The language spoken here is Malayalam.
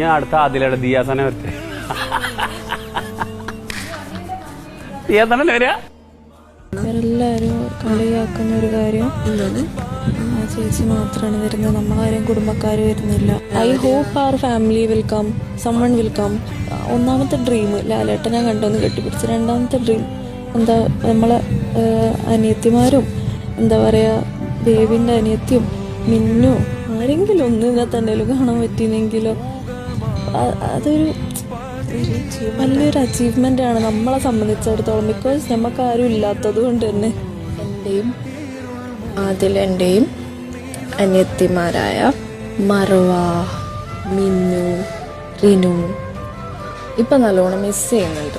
ഞാൻ അടുത്ത അതിലയുടെ ദിയാസനെ വരട്ടെ. ദിയാസനല്ലേ വരിക? എല്ലാവരും കളിയാക്കുന്ന ഒരു കാര്യം ആ ചേച്ചി മാത്രമാണ് വരുന്നത്, നമ്മളാരും കുടുംബക്കാർ വരുന്നില്ല. ഐ ഹോപ്പ് അവർ family will come, someone will come. ഒന്നാമത്തെ ഡ്രീം ലാലേട്ടനെ കണ്ടൊന്ന് കെട്ടിപ്പിടിച്ച്, രണ്ടാമത്തെ ഡ്രീം എന്താ നമ്മളെ അനിയത്തിമാരും, എന്താ പറയുക, ദേവിൻ്റെ അനിയത്തിയും മിന്നു ആരെങ്കിലും ഒന്ന് ഇതിനകത്ത് എന്തെങ്കിലും കാണാൻ പറ്റിയെങ്കിലോ അതൊരു വലിയൊരു അച്ചീവ്മെൻ്റ് ആണ് നമ്മളെ സംബന്ധിച്ചിടത്തോളം. ബിക്കോസ് നമുക്ക് ആരും ഇല്ലാത്തത് കൊണ്ട് തന്നെ എൻ്റെയും ആദിലെൻ്റെയും അനിയത്തിമാരായ മറവ, മിന്നു, റിനു ഇപ്പം നല്ലോണം മിസ് ചെയ്യുന്നുണ്ട്.